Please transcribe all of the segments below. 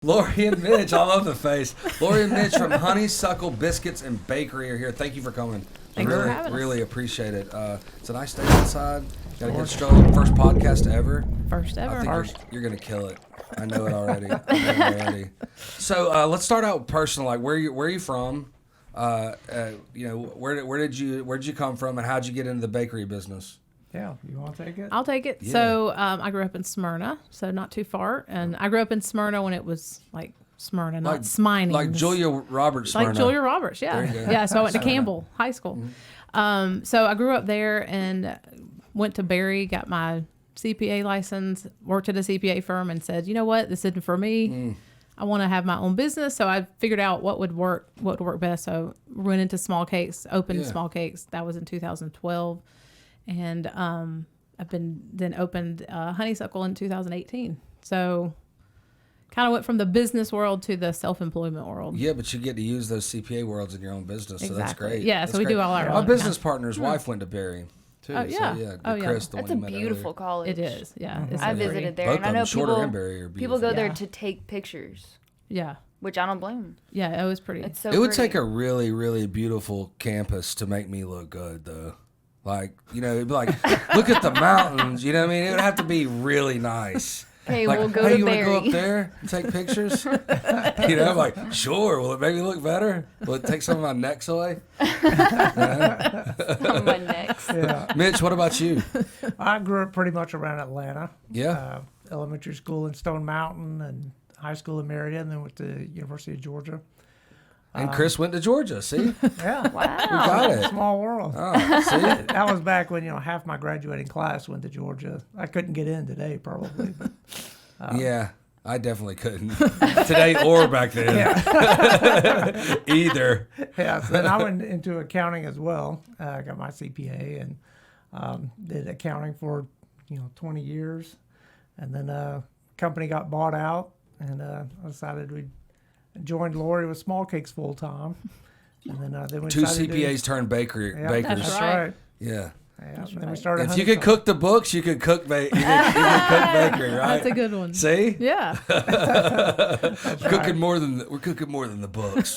Lori and Mitch, I love the face. Lori and Mitch from Honeysuckle Biscuits and Bakery are here. Thank you for coming. Thanks for having us. Really appreciate it. It's a nice day outside. Got a good stroll. First podcast ever. First ever. I think you're gonna kill it. I know it already. So let's start out personal. Like, where are you from? Where did you come from, and how'd you get into the bakery business? Yeah, you want to take it? I'll take it. Yeah. So I grew up in Smyrna, so not too far. And I grew up in Smyrna when it was like Smyrna, not Smining. Like Julia Roberts Smyrna. Like Julia Roberts, yeah. There you go. Yeah, so I went to Campbell High School. Mm-hmm. So I grew up there and went to Barry, got my CPA license, worked at a CPA firm, and said, you know what, this isn't for me. I want to have my own business. So I figured out what would work best. So went into small cakes, opened small cakes. That was in 2012. And I've been opened Honeysuckle in 2018. So kind of went from the business world to the self-employment world. Yeah, but you get to use those CPA worlds in your own business, so that's great. Yeah, that's so we great. do all our My own business partner's wife went to Barry, too. Oh, yeah. So, Oh, yeah. Chris, the That's one a you met beautiful earlier. college. It is, yeah. It's I really visited there, Both and I of know them, Shorter and Barry, are people go beautiful. there Yeah. to take pictures, Yeah, which I don't blame them. yeah, it was pretty. It's so It would pretty. take a really, really beautiful campus to make me look good, though. Like, it'd be like, look at the mountains. You know what I mean? It would have to be really nice. Okay, Like, we'll go hey, to you want to go Barry. up there and take pictures? I'm like, sure. Will it make me look better? Will it take some of my necks away? on my necks. Yeah. Mitch, what about you? I grew up pretty much around Atlanta. Yeah. Elementary school in Stone Mountain and high school in Merida, and then went to University of Georgia. And Chris went to Georgia. See? Yeah. We got it. Small world. Oh, see? That was back when, half my graduating class went to Georgia. I couldn't get in today, probably. But, Yeah, I definitely couldn't. Today or back then. Either. yeah, so then I went into accounting as well. I got my CPA and did accounting for 20 years, and then company got bought out, and I decided we joined Lori with small cakes full time, and then we Two decided CPAs turned bakers. That's right. right. Yeah. Yeah, and then we started. If you could cook the books, you could cook you could cook bakery, right? That's a good one. See? Yeah. Cooking more than we're cooking more than the books.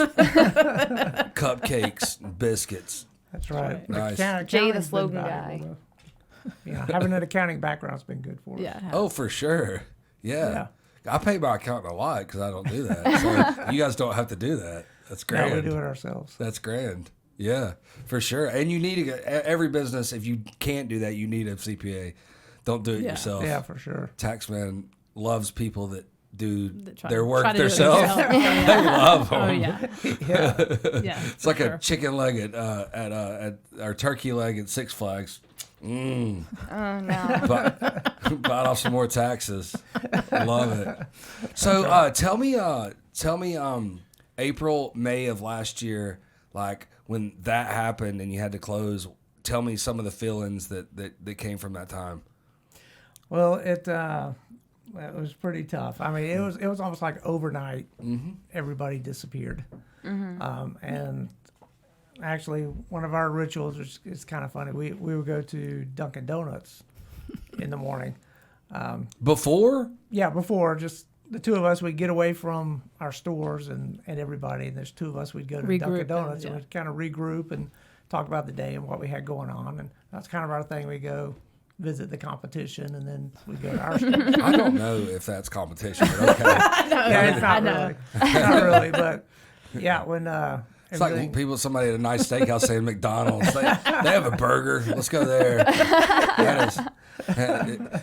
Cupcakes, and biscuits. That's right. Nice. Jay, the Accounting's been slogan valuable, though. Having an accounting background's been good for us. Yeah. Oh, for sure. Yeah. I pay my accountant a lot because I don't do that. So you guys don't have to do that. That's Yeah, grand. we do it ourselves. That's grand. Yeah, for sure. And you need every business. If you can't do that, you need a CPA. Don't do it yourself. Yeah, for sure. Taxman loves people that do try their to work do it themselves. themselves. They love them. Oh yeah. Yeah. It's like a chicken leg at our turkey leg at Six Flags. Oh no. Bite off some more taxes. Love it. So tell me, April, May of last year, like when that happened and you had to close. Tell me some of the feelings that came from that time. Well, it was pretty tough. I mean, it was almost like overnight. Everybody disappeared, and actually, one of our rituals, which is kind of funny, we would go to Dunkin' Donuts in the morning. Before? Yeah, before just the two of us, we'd get away from our stores and everybody, and there's two of us, we'd go to Regroup Dunkin' and, Donuts yeah. and we'd kind of regroup and talk about the day and what we had going on, and that's kind of our thing. We go visit the competition, and then we go to our store. I don't know if that's competition, but okay. Yeah, it's not really. Not really, but yeah, when It's like somebody at a nice steakhouse saying McDonald's. They have a burger. Let's go there. That is,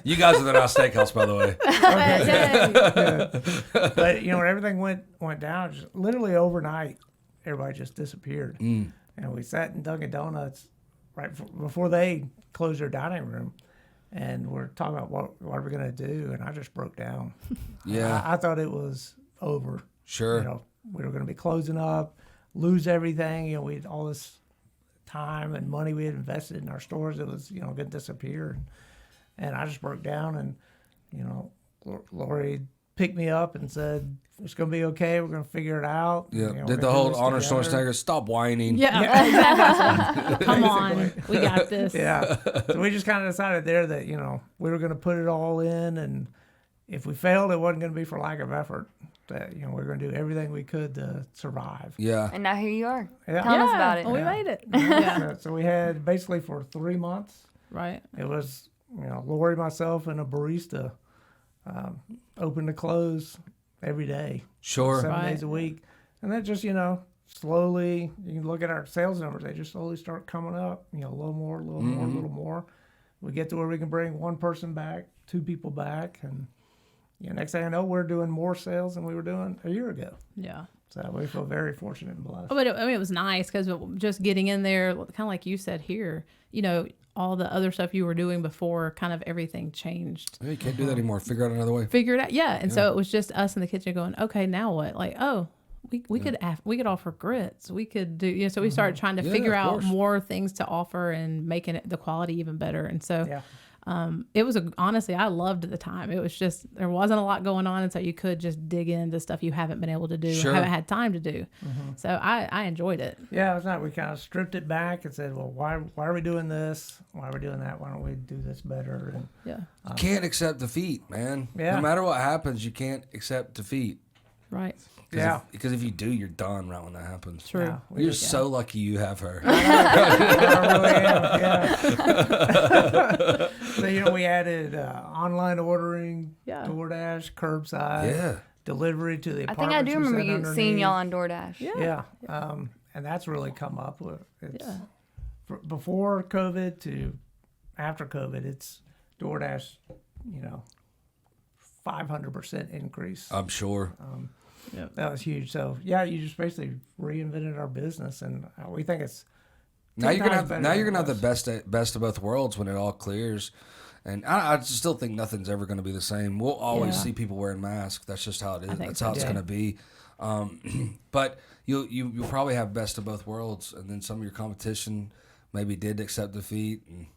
you guys are the nice steakhouse, by the way. But when everything went down, just literally overnight, everybody just disappeared. And we sat in Dunkin' Donuts right before they closed their dining room, and we're talking about what are we gonna do, and I just broke down. Yeah. I thought it was over. Sure. We were gonna be closing up, lose everything. We had all this time and money we had invested in our stores. It was gonna disappear, and I just broke down. And Lori picked me up and said, "It's gonna be okay. We're gonna figure it out." Yeah. We're Did the gonna do whole this Arnold together. Schwarzenegger stop whining? Yeah. Exactly. Come on, we got this. Yeah. So we just kind of decided there that we were gonna put it all in, and if we failed, it wasn't gonna be for lack of effort. that we were going to do everything we could to survive. Yeah. And now here you are. Yeah. Tell us about it. Well, we made it. Yeah. So we had basically for 3 months. Right. It was Lori, myself, and a barista, open to close every day, Sure. 7 Right. days a week, and that just slowly. You can look at our sales numbers; they just slowly start coming up. A little more, a little more, a little more. We get to where we can bring one person back, 2 people back, and next thing I know, we're doing more sales than we were doing a year ago. Yeah. So we feel very fortunate and blessed. Oh, but it was nice because just getting in there, kind of like you said here, all the other stuff you were doing before, kind of everything changed. Yeah, you can't do that anymore. Figure out another way. Figure it out, yeah. And so it was just us in the kitchen going, okay, now what? Like, oh, we could offer grits. We could do, so we started trying to Yeah, figure of out course. more things to offer and making it the quality even better. And so Yeah. it was honestly, I loved the time. It was just, there wasn't a lot going on. And so you could just dig into stuff you haven't been able to do, Sure. haven't had time to do. So I enjoyed it. Yeah, it's not. We kind of stripped it back and said, well, why are we doing this? Why are we doing that? Why don't we do this better? And Yeah. You can't accept defeat, man. Yeah. No matter what happens, you can't accept defeat. Right. Because if you do, you're done right when that happens. True. Yeah, You're so lucky you have her. I really am, yeah. So, we added online ordering, Yeah. DoorDash, curbside, Yeah. delivery to the I apartments. think I do we remember set you underneath. seeing y'all on DoorDash. Yeah. Yeah, and that's really come up. It's, Yeah. Before COVID to after COVID, it's DoorDash, 500% increase. I'm sure. That was huge. So yeah, you just basically reinvented our business, and we think it's Now you're gonna have better now than you're it gonna have was. the best of both worlds when it all clears. And I just still think nothing's ever going to be the same. We'll always Yeah. see people wearing masks. That's just how it is. think That's so, how it's yeah. going to be. But you'll probably have best of both worlds. And then some of your competition maybe did accept defeat, and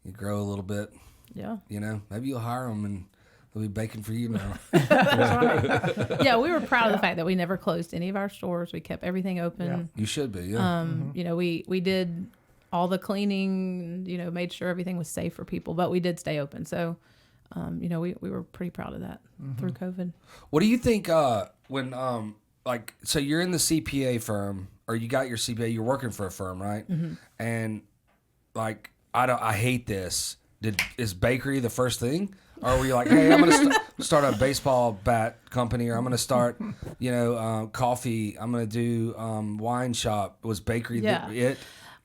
you grow a little bit. Yeah. Maybe you'll hire them and they'll be baking for you now. Yeah, we were proud of the fact that we never closed any of our stores. We kept everything open. You should be. Yeah. We did all the cleaning, made sure everything was safe for people, but we did stay open. So, we were pretty proud of that through COVID. What do you think when so you're in the CPA firm, or you got your CPA, you're working for a firm, right? And I hate this. Is bakery the first thing? Or were you like, hey, I'm going to start a baseball bat company, or I'm going to start, coffee. I'm going to do wine shop. Was bakery Yeah. it?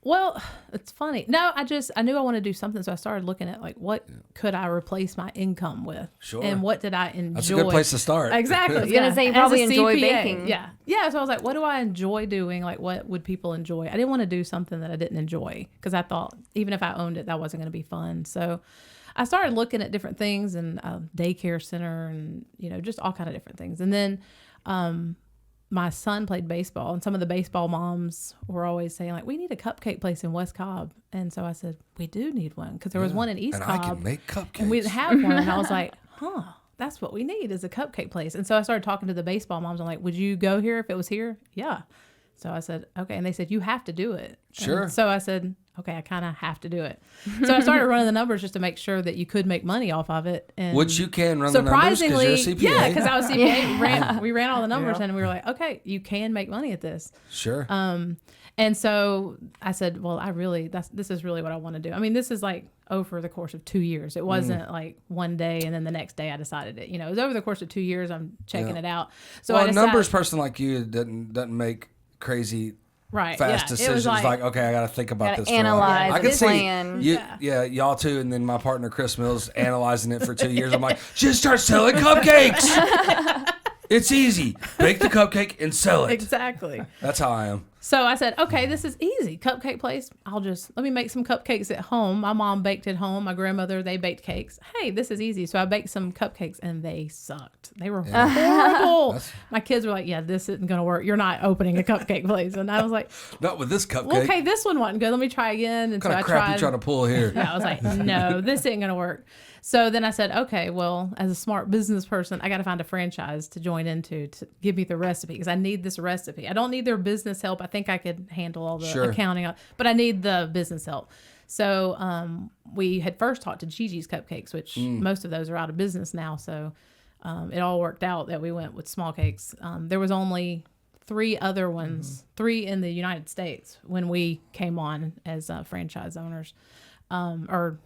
Well, it's funny. No, I knew I wanted to do something, so I started looking at what could I replace my income with, Sure. and what did I enjoy. That's a good place to start. Exactly. I was gonna say you As probably a enjoy CPA, baking. Yeah. So I was like, what do I enjoy doing? Like, what would people enjoy? I didn't want to do something that I didn't enjoy, because I thought even if I owned it, that wasn't going to be fun. So I started looking at different things, and daycare center, and just all kind of different things. And then my son played baseball, and some of the baseball moms were always saying, we need a cupcake place in West Cobb. And so I said, we do need one, because there was one in East And Cobb. I can make cupcakes. And we didn't have one. And I was like, that's what we need, is a cupcake place. And so I started talking to the baseball moms. I'm like, would you go here if it was here? Yeah. So I said, okay. And they said, you have to do it. Sure. And so I said, okay, I kind of have to do it. So I started running the numbers just to make sure that you could make money off of it. And Which you can run the numbers because surprisingly, you're a CPA. yeah, because I was CPA. We ran all the numbers, Yeah. and we were like, okay, you can make money at this. Sure. And so I said, well, this is really what I want to do. I mean, this is over the course of 2 years. It wasn't one day and then the next day I decided it. It was over the course of 2 years. I'm checking it out. So well, I a decided, numbers person like you doesn't make crazy right, fast yeah. decisions. It was okay, I got to think about Gotta this. for a while. analyze I it, can see plan. you, y'all too, and then my partner Chris Mills analyzing it for 2 years. I'm like, just start selling cupcakes. It's easy. Bake the cupcake and sell it. Exactly. That's how I am. So I said, okay, this is easy. Cupcake place. Let me make some cupcakes at home. My mom baked at home. My grandmother, they baked cakes. Hey, this is easy. So I baked some cupcakes, and they sucked. They were horrible. My kids were like, yeah, this isn't going to work. You're not opening a cupcake place. And I was like, Not with this cupcake. well, okay, this one wasn't good. Let me try again. And What kind so of I crap tried. you trying to pull here? Yeah, I was like, no, this ain't going to work. So then I said, okay, well, as a smart business person, I got to find a franchise to join into to give me the recipe, because I need this recipe. I don't need their business help. I think I could handle all the Sure. accounting, but I need the business help. So we had first talked to Gigi's Cupcakes, which most of those are out of business now. So it all worked out that we went with small cakes. There was only 3 other ones, 3 in the United States when we came on as franchise owners, or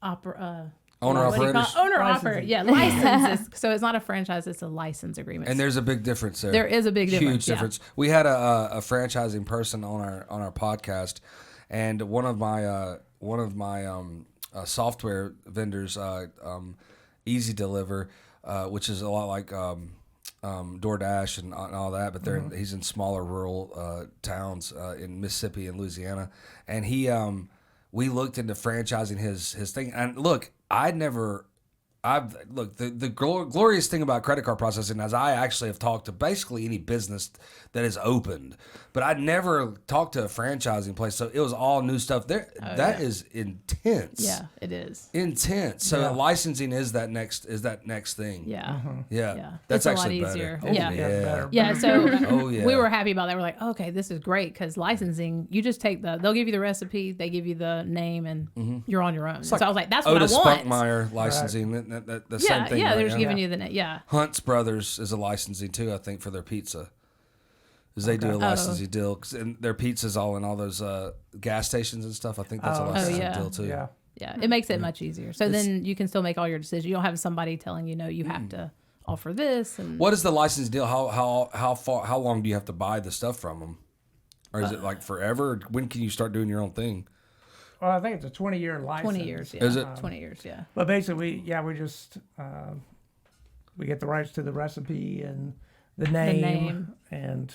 opera. Owner what do you call operators. it? Owner Licensing. operator. Yeah, licenses. So it's not a franchise; it's a license agreement. And there's a big difference there. There is a big difference. Huge difference. We had a franchising person on our podcast, and one of my software vendors, Easy Deliver, which is a lot like DoorDash and all that, but he's in smaller rural towns in Mississippi and Louisiana, and we looked into franchising his thing, and look, the glorious thing about credit card processing is I actually have talked to basically any business that is opened, but I'd never talked to a franchising place, so it was all new stuff there. That is intense. Yeah, it is. Intense. So licensing is that next thing. Yeah. Yeah. That's It's a lot actually easier. better. Yeah. Better. Yeah, so yeah. we were happy about that. We're like, okay, this is great because licensing, you just take they'll give you the recipe, they give you the name, and you're on your own. So I was like, that's what Otis I want. Spunkmeyer licensing, the same thing. Yeah, right? they're just giving you the name. Yeah. Hunt's Brothers is a licensing too, I think, for their pizza. Because they do a licensing deal, 'cause and their pizza's all in all those gas stations and stuff. I think that's a licensing deal too. Yeah. Yeah, it makes it much easier. So then you can still make all your decisions. You don't have somebody telling you, no, you have to offer this. And What is the license deal? How long do you have to buy the stuff from them? Or is it like forever? Or when can you start doing your own thing? Well, I think it's a 20-year license. 20 years, yeah. Is it? 20 years, yeah. But basically, we just we get the rights to the recipe and the name. And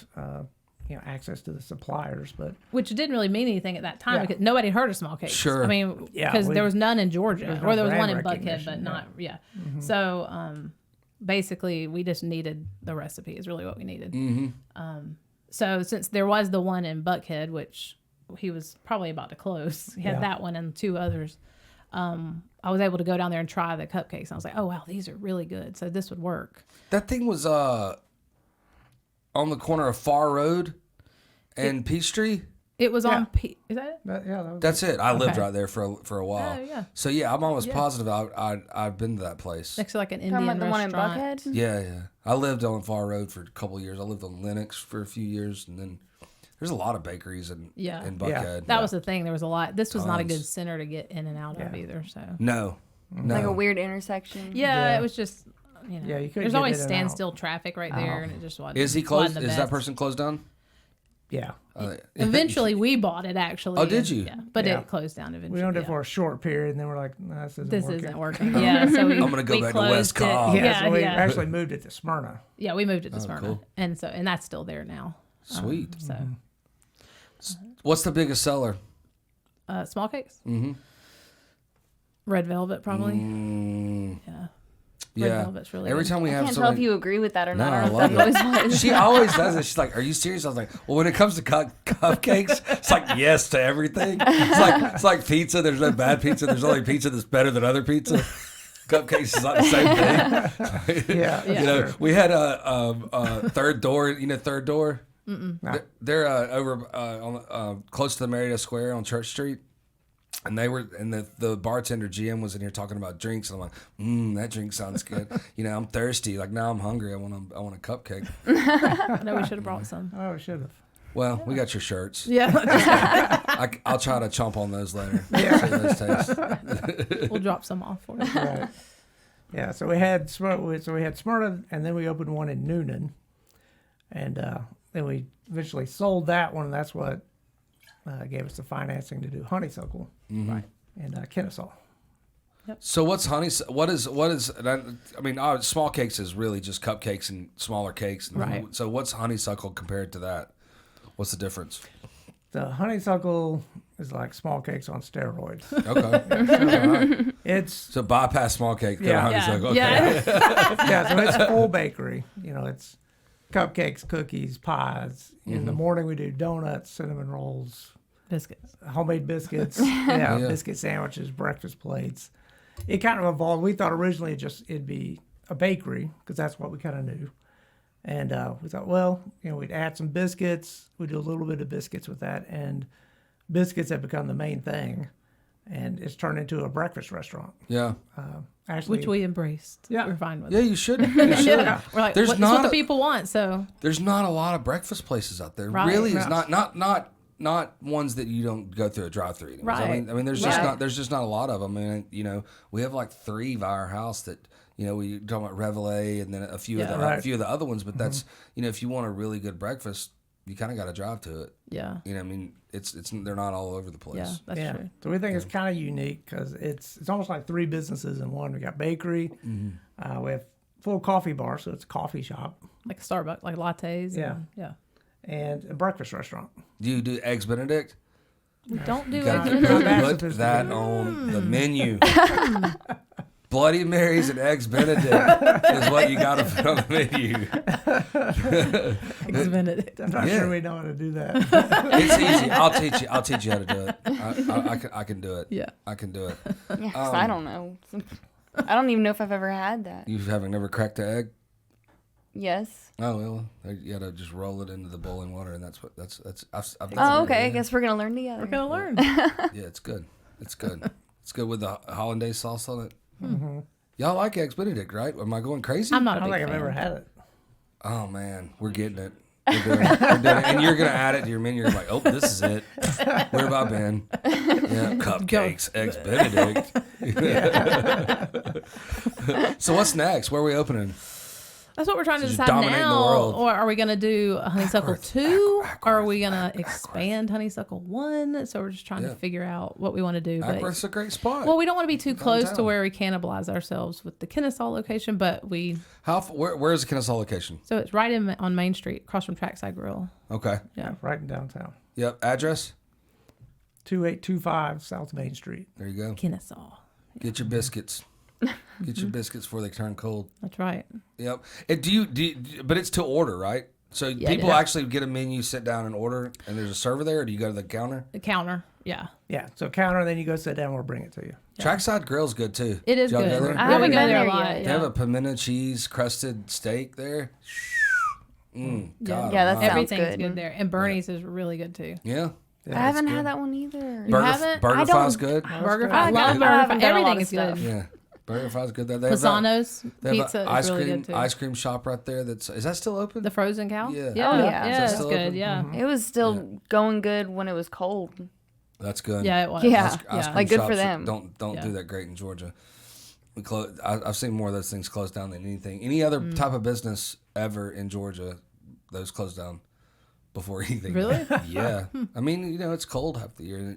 access to the suppliers. But Which didn't really mean anything at that time Yeah. because nobody heard of small cakes. Sure. I mean, Yeah, because there was none in Georgia, there's or no there was one in brand Buckhead, but recognition, not So basically, we just needed the recipe. Is really what we needed. So since there was the one in Buckhead, which he was probably about to close, he had Yeah. that one and 2 others. I was able to go down there and try the cupcakes. I was like, oh wow, these are really good. So this would work. That thing was on the corner of Far Road and Peachtree. It was Yeah. on. Is that it? that was That's it. I lived Okay. right there for a while. Oh, yeah. So yeah, I'm almost Yeah. positive I've been to that place. Next to like an Talking Indian about the one in restaurant. Buckhead? Yeah. I lived on Far Road for a couple of years. I lived on Lenox for a few years, and then there's a lot of bakeries in Buckhead. That was the thing. There was a lot. This was not a Tons. good center to get in and out of either. So No. Like a weird intersection. yeah, it was just you couldn't there's get always in and standstill traffic right there, and it just wasn't. Is he closed? wasn't the Is that best. person closed down? Yeah. Eventually, we bought it actually. Oh, did you? Yeah, but Yeah. it closed down eventually. We owned it yeah. for a short period, and then we're like, no, This isn't working. Yeah, so we, I'm gonna go we back to closed West Cobb. It. Yeah, so we yeah. actually moved it to Smyrna. Yeah, we moved it to Smyrna, cool. and that's still there now. Sweet. So What's the biggest seller? small cakes. Mm-hmm. Red velvet, probably. Yeah. Red Yeah. velvet's really Every good. time we I have can't tell if somebody, you agree with that or No, not. I Or if love that it. always was. she always does it. She's like, "Are you serious?" I was like, "Well, when it comes to cupcakes, it's like yes to everything. It's like pizza. There's no bad pizza. There's only pizza that's better than other pizza. Cupcakes is not the same thing. Yeah. You know, we had a Third Door. You know Third Door. No. They're over on close to the Marietta Square on Church Street. And the bartender GM was in here talking about drinks, and I'm like, that drink sounds good. I'm thirsty. Like now I'm hungry. I want a cupcake. I know we should have brought some. Oh, we should have. Well, we got your shirts. Yeah, I'll try to chomp on those later. Yeah. See how those taste. we'll drop some off for you. Right. Yeah, so we had Smyrna, and then we opened one in Noonan, and then we eventually sold that one. And that's what gave us the financing to do Honeysuckle, right, and Kennesaw. So what's what is? I mean, small cakes is really just cupcakes and smaller cakes. Right. So what's Honeysuckle compared to that? What's the difference? The Honeysuckle is like small cakes on steroids. Okay. All right. It's So bypass small cake. Go to Yeah. Honeysuckle. Okay. Yeah. so it's full bakery. It's cupcakes, cookies, pies. In the morning we do donuts, cinnamon rolls, Biscuits. homemade biscuits, Yeah. biscuit sandwiches, breakfast plates. It kind of evolved. We thought originally it'd be a bakery because that's what we kind of knew. And we thought, well, we'd add some biscuits. We do a little bit of biscuits with that, and biscuits have become the main thing. and it's turned into a breakfast restaurant. Yeah. Actually, Which we embraced. Yeah. We're fine with Yeah, it. you should. You should. Yeah. We're like, There's it's not what the a- people want, so. There's not a lot of breakfast places out there. Right. Really, it's No. not ones that you don't go through a drive-through. anyways. Right. I mean, there's just Right. not a lot of them. I mean, we have like 3 by our house that we talking about Reveille and then a few of Yeah. the Right. a few of the other ones. But that's if you want a really good breakfast, you kind of got to drive to it. Yeah. I mean, it's they're not all over the place. Yeah, that's yeah. true. So we think it's kind of unique because it's almost like 3 businesses in one. We got bakery, we have full coffee bar, so it's a coffee shop, Like Starbucks, like lattes. Yeah. And, yeah. and a breakfast restaurant. Do you do eggs Benedict? We don't do Got eggs to Benedict. that put sophisticated. that on the menu. Bloody Marys and eggs Benedict is what you got to put on the menu. Eggs Benedict. I'm not Yeah. sure we know how to do that. It's easy. I'll teach you how to do it. I can do it. Yeah. I can do it. Yeah, 'cause I don't know. I don't even know if I've ever had that. You haven't never cracked an egg? Yes. Oh well, you gotta just roll it into the boiling water, and that's. I've done Oh, it, okay. I yeah. guess we're gonna learn together. We're going to learn. Yeah, it's good. It's good. It's good with the hollandaise sauce on it. Y'all like eggs Benedict, right? Am I going crazy? I'm not I a don't big think I've fan. ever had it. Oh man, we're getting it. We're doing it. We're doing it. And you're gonna add it to your menu. You're like, oh, this is it. Where have I been? Yeah, cupcakes, eggs Benedict. So what's next? Where are we opening? That's what we're trying to Just decide dominating the now. world. Or are we going to do a Honeysuckle 2? Ackworth, Or are we going to expand Honeysuckle 1? So we're just trying Yeah. to figure out what we want to do. But, Ackworth's a great spot. well, we don't want to be too close to Downtown. where we cannibalize ourselves with the Kennesaw location, but Where's the Kennesaw location? so it's right on Main Street, across from Trackside Grill. Okay. Yeah. Right in downtown. Yep. Address? 2825 South Main Street. There you go. Kennesaw. Get your biscuits. Get your biscuits before they turn cold. That's right. Yep. And do you but it's to order, right? So Yeah, people yeah. actually get a menu, sit down and order, and there's a server there, or do you go to the counter? The counter. Yeah. Yeah, so counter, then you go sit down, we'll bring it to you. Trackside Grill's good too. It is Did y'all good. go there? I Yeah, we haven't go been there a there lot. yet. They Yeah. have a pimento cheese crusted steak there. God Yeah, that almighty. sounds Everything's good. good there. And Bernie's is really good too. Yeah. Yeah, I haven't it's good. had that one either. You haven't? Burger I don't- Fi's good. Burger good. Fry. I love I Burger haven't Fry. done a lot Everything of is stuff. good. Yeah. Burger Fi's good there. They have a- Pisano's they have pizza a is really good too. ice cream shop right there. Is that still open? The frozen cow? Yeah. Yeah. Oh, yeah. Yeah, Is that it's still good. open? Yeah. It was still going good when it was cold. That's good. Yeah, it was. Yeah. Ice cream Like, good for shops them. Don't Yeah. do that great in Georgia. I've seen more of those things close down than anything. Any other type of business ever in Georgia, those close down before anything. Really? Yeah. I mean, it's cold half the year.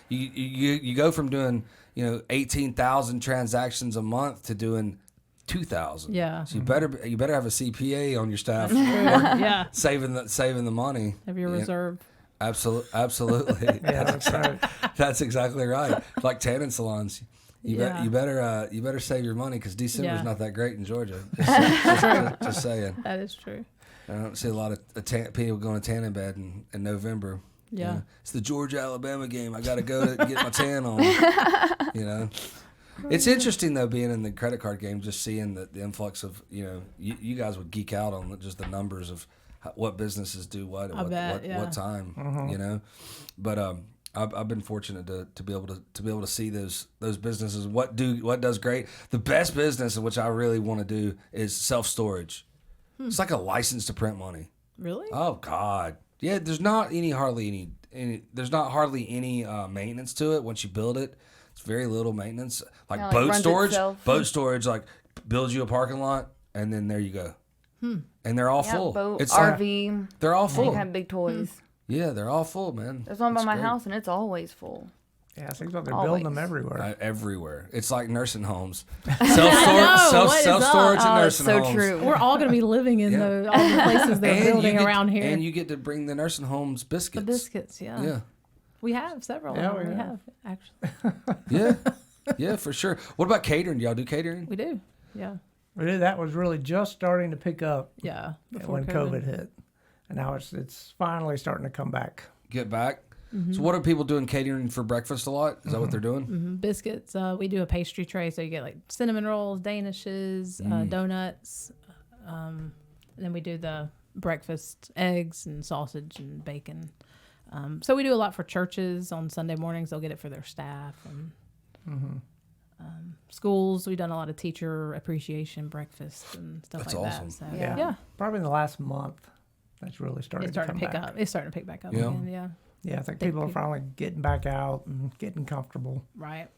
You go from doing 18,000 transactions a month to doing 2,000. Yeah. So you better have a CPA on your staff Yeah. saving the money. Have your Yeah. reserve. Absolutely. Yeah, that's right. That's exactly right. Like tanning salons. You Yeah. better save your money because December's Yeah. not that great in Georgia. Just saying. That is true. I don't see a lot of people going to tanning bed in November. Yeah. It's the Georgia-Alabama game. I got to go to get my tan on. It's interesting though being in the credit card game, just seeing the influx of you guys would geek out on just the numbers of what businesses do what at I bet, yeah. what time. But I've been fortunate to be able to see those businesses what does great. The best business in which I really want to do is self-storage. It's like a license to print money. Really? Oh God, yeah. There's not hardly any maintenance to it once you build it. It's very little maintenance. Like Yeah, like boat runs storage, itself. like builds you a parking lot and then there you go. And they're all Yeah, full. boat, It's like, RV. they're all You full. can have big toys. Yeah, they're all full, man. There's one by It's my great. house, and it's always full. Yeah, it seems like they're building them Always. everywhere. Everywhere. It's like nursing homes. know, what is Self storage up? and Oh, it's nursing so homes. true. We're all going to be living in Yeah. all the places they're And you building get- around here. And you get to bring the nursing homes biscuits. the biscuits, yeah. Yeah. We have several. Yeah, of them. we We have. have, actually. Yeah. Yeah, for sure. What about catering? Do y'all do catering? We do. Yeah. Really, that was really just starting to pick up Yeah. Before when COVID hit. And now it's finally starting to come back. Get back. So what are people doing catering for breakfast a lot? Is that what they're doing? Mhm. Biscuits. We do a pastry tray, so you get like cinnamon rolls, danishes, donuts. And then we do the breakfast eggs and sausage and bacon. So we do a lot for churches on Sunday mornings. They'll get it for their staff and schools. We've done a lot of teacher appreciation breakfast and stuff That's like awesome. that. So, Yeah. Probably in the last month, that's really started It's starting to to come pick back. up. It's starting to pick back up Yeah. again. Yeah. Yeah, I think Think people are people- finally getting back out and getting comfortable. Right.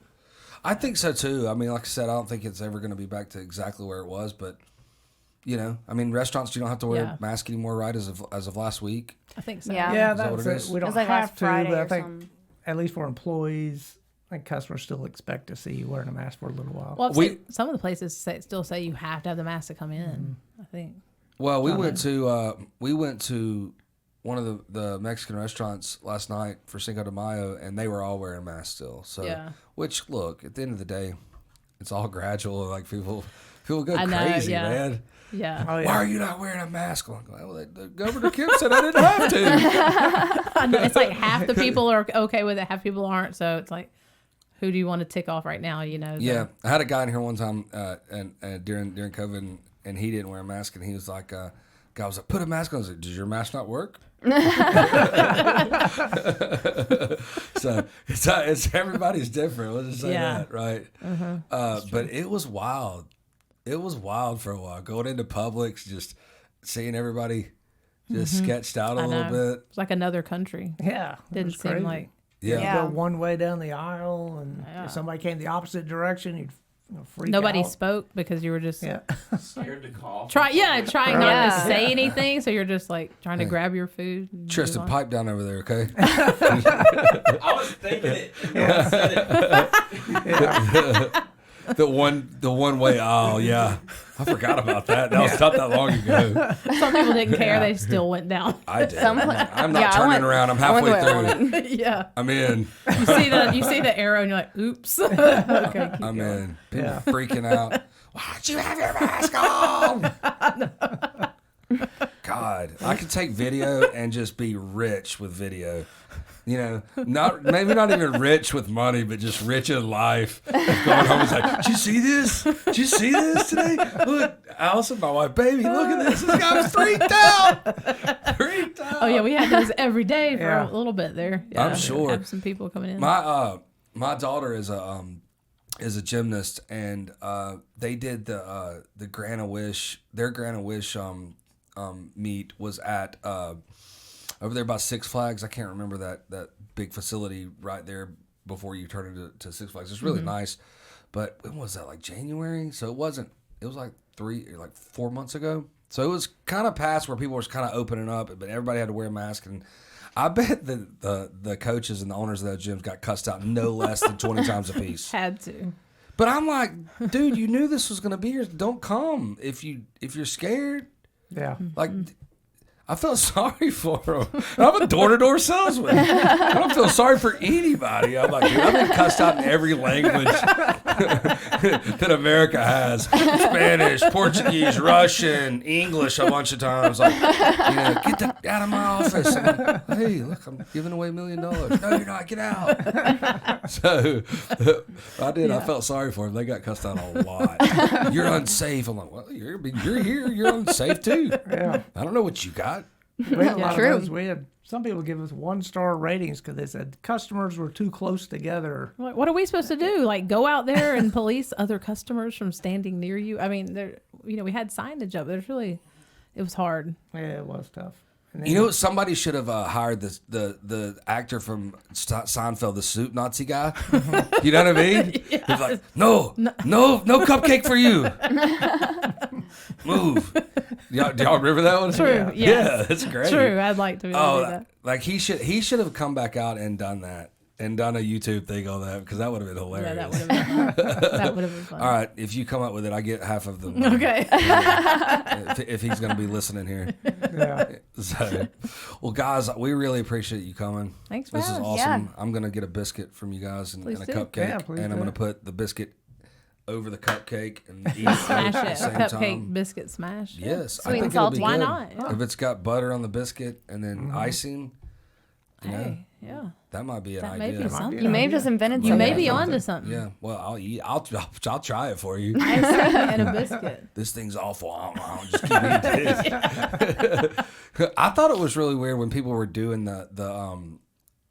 I think so too. I mean, like I said, I don't think it's ever going to be back to exactly where it was, but I mean, restaurants, you don't have to wear Yeah. a mask anymore, right? As of last week. I think so. Yeah. Yeah, Is that what that's it it. is? We It don't was like have last to, Friday but I or think something. at least for employees, I think customers still expect to see you wearing a mask for a little while. Well, I've We- seen some of the places still say you have to have the mask to come in. I think. Well, we went to one of the Mexican restaurants last night for Cinco de Mayo, and they were all wearing masks still. So, Yeah. which look, at the end of the day, it's all gradual. Like people go I know, crazy, yeah. man. Yeah. Oh, yeah. Why are you not wearing a mask? I'm like, well, the Governor Kemp said I didn't have to. I know, it's like half the people are okay with it, half people aren't. So it's like, who do you want to tick off right now? Yeah, I had a guy in here one time, and during COVID, and he didn't wear a mask, and he was like, guy was like, put a mask on. I was like, does your mask not work? So it's everybody's different. Let's just say Yeah. that, right? But it was wild. It was wild for a while. Going into Publix, just seeing everybody just sketched out a I little know. bit. It's like another country. Yeah. it Didn't was seem crazy. like. Yeah. Yeah. Go one way down the aisle, and Yeah. if somebody came the opposite direction, you'd freak Nobody out. spoke because you were just Yeah. Scared to cough. trying not to Yeah. say anything. So you're just like trying to grab your food. and Tristan, move on. pipe down over there, okay? I was thinking it. I said it. The one way aisle, yeah. I forgot about that. That was not that long ago. Some people didn't care. They still went down. I did. Some- I'm not yeah, I turning went- around. I'm I went halfway the way I through. wanted. Yeah. I'm in. You see the arrow and you're like, oops. Okay. Keep I'm going. in. People Yeah. freaking out. Why don't you have your mask on? God, I could take video and just be rich with video. Maybe not even rich with money, but just rich in life. Going home, it's like, did you see this? Did you see this today? Look, Allison, my wife, baby, look at this. This guy was freaked out. Freaked out. Oh yeah, we had those every day for Yeah. a little bit there. Yeah, I'm sure. Have some people coming in. My daughter is a gymnast, and they did the Grant Wish. Their Grant Wish meet was at over there by Six Flags. I can't remember that big facility right there before you turn into Six Flags. It's really nice, but when was that? Like January? So it wasn't. It was like 4 months ago. So it was kind of past where people were kind of opening up, but everybody had to wear a mask. And I bet the coaches and the owners of those gyms got cussed out no less than 20 times a piece. Had to. But I'm like, dude, you knew this was gonna be here. Don't come if you're scared. Yeah. Like, I felt sorry for him. I'm a door-to-door salesman. I don't feel sorry for anybody. I'm like, dude, I've been cussed out in every language that America has. Spanish, Portuguese, Russian, English a bunch of times. Like, get out of my office. I'm like, hey, look, I'm giving away $1 million. No, you're not. Get out. So I did. I felt sorry for him. They got cussed out a lot. You're unsafe. I'm like, well, you're here. You're unsafe too. Yeah. I don't know what you got. We had a lot True. of those. We had some people give us 1-star ratings because they said customers were too close together. Like, what are we supposed to do? Like, go out there and police other customers from standing near you? I mean, we had signage up. It was hard. Yeah, it was tough. And then You know, somebody should have hired the actor from Seinfeld, the soup Nazi guy. You know what I mean? He's like, no cupcake for you. Move. Do y'all remember that one? True, Yeah, yes. that's great. True. I'd like to be able to do that. Like he should have come back out and done that and done a YouTube thing on that because that would have been hilarious. Yeah, that would have been fun. All right, if you come up with it, I get half of them. Okay. If he's going to be listening here. yeah. So, well, guys, we really appreciate you coming. Thanks for This is having us. awesome. Yeah. I'm going to get a biscuit from you guys and Please a do. cupcake, Yeah, please and I'm do. going to put the biscuit over the cupcake and eat it Smash at it. the same Cupcake time. biscuit smash. Yes, Sweet I think and it'll be salty. Why good. not? Yeah. If it's got butter on the biscuit and then icing, you know, Hey, yeah. that might be an That may idea. be something. You may have just invented You something. may be onto something. Yeah, well, I'll eat. I'll try it for you. Icing and a biscuit. This thing's awful. I'll just keep eating it. I thought it was really weird when people were doing the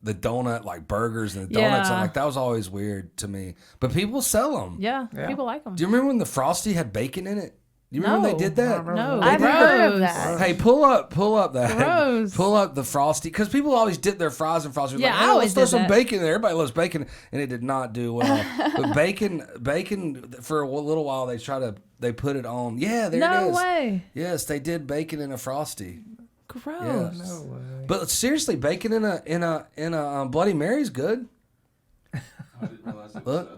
the donut like burgers and the donuts. Yeah. Like that was always weird to me. But people sell them. Yeah, Yeah. people like them. Do you remember when the Frosty had bacon in it? Do you remember when they did that? No, I've heard of gross. that. Hey, pull up that. Gross. Pull up the Frosty because people always dip their fries in Frosty. Yeah, like, I hey, always let's throw did some that. bacon in there. Everybody loves bacon, and it did not do well. But bacon for a little while they put it on. Yeah, there it No is. way. Yes, they did bacon in a Frosty. Gross. Yes. No way. But seriously, bacon in a Bloody Mary's good. I didn't realize it was Look. a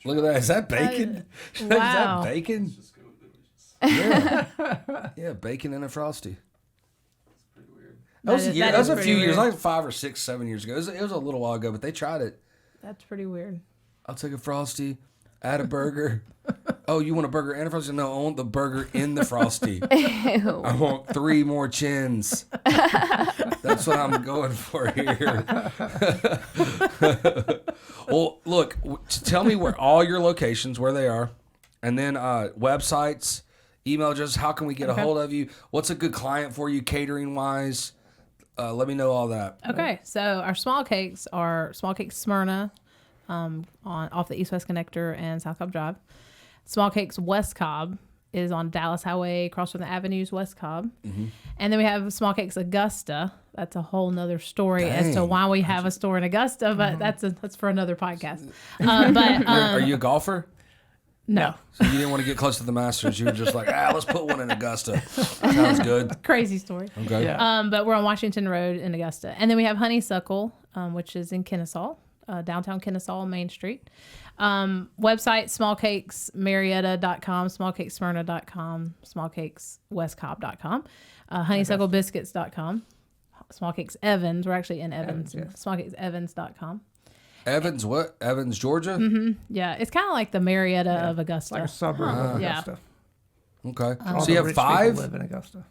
Look at that. Is that bacon? Is Wow. that bacon? just go delicious. Yeah. Yeah, bacon in a Frosty. It's pretty weird. That was, That is a pretty few years, weird. like 5 or 6, 7 years ago. It was a little while ago, but they tried it. That's pretty weird. I'll take a Frosty, add a burger. Oh, you want a burger and a Frosty? No, I want the burger in the Frosty. I want 3 more chins. That's what I'm going for here. Well, look, tell me where all your locations, where they are, and then websites, email addresses. How can we get a hold of you? What's a good client for you, catering wise? Let me know all that. Okay, so our small cakes are Small Cakes Smyrna, off the East West Connector and South Cobb Drive. Small Cakes West Cobb is on Dallas Highway, across from the Avenues, West Cobb. Mm-hmm. And then we have Small Cakes Augusta. That's a whole nother story as to Dang. why we have a store in Augusta, but that's for another podcast. Are you a golfer? No, So you didn't want to get close to the Masters. You were just like, let's put one in Augusta. Sounds good. crazy story. Okay. Yeah. But we're on Washington Road in Augusta. And then we have Honeysuckle, which is in Kennesaw, downtown Kennesaw, Main Street. Website, smallcakesmarietta.com, smallcakesmyrna.com, smallcakeswestcobb.com, honeysucklebiscuits.com, Small Cakes Evans. We're actually in Evans. Evans, Smallcakesevans.com. Evans, what? Evans, Georgia? Yeah, it's kind of like the Marietta of Augusta. Like a suburb of Yeah. Augusta. Okay. All So the you have rich people 5? live in Augusta.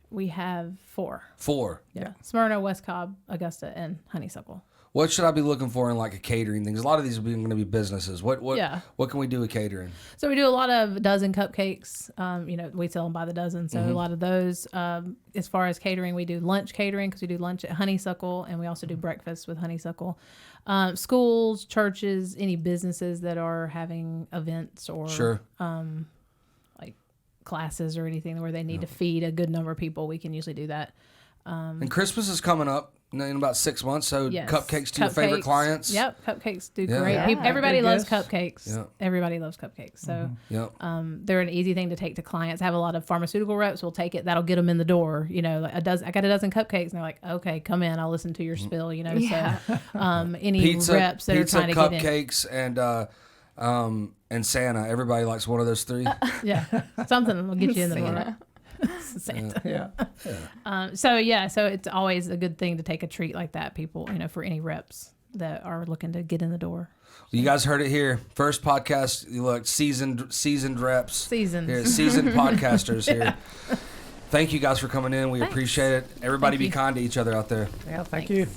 We have 4. 4. Yeah. Smyrna, West Cobb, Augusta, and Honeysuckle. What should I be looking for in like a catering thing? 'Cause a lot of these are going to be businesses. What Yeah. what can we do with catering? So we do a lot of dozen cupcakes. We sell them by the dozen. So a lot of those. As far as catering, we do lunch catering because we do lunch at Honeysuckle, and we also do breakfast with Honeysuckle. Schools, churches, any businesses that are having events or Sure. like classes or anything where they need to feed a good number of people, we can usually do that. And Christmas is coming up in about 6 months. So Yes. cupcakes to your favorite Cupcakes. clients. Yep, cupcakes do Yeah. great. Yeah, Everybody good loves gifts. cupcakes. Yeah. Everybody loves cupcakes. So Yep. they're an easy thing to take to clients. I have a lot of pharmaceutical reps will take it. That'll get them in the door. Like I got a dozen cupcakes, and they're like, "Okay, come in. I'll listen to your spill." Yeah. So any Pizza, reps that are trying to get in, cupcakes, and Santa. Everybody likes one of those 3. yeah, something will get you in the door. Santa. Santa. Yeah. So it's always a good thing to take a treat like that. People, for any reps that are looking to get in the door. You guys heard it here. First podcast. You look seasoned reps. Seasons. Here, seasoned podcasters here. Thank you guys for coming in. We Thanks. appreciate it. Everybody Thank be you. kind to each other out there. Yeah. Thank Thanks. you.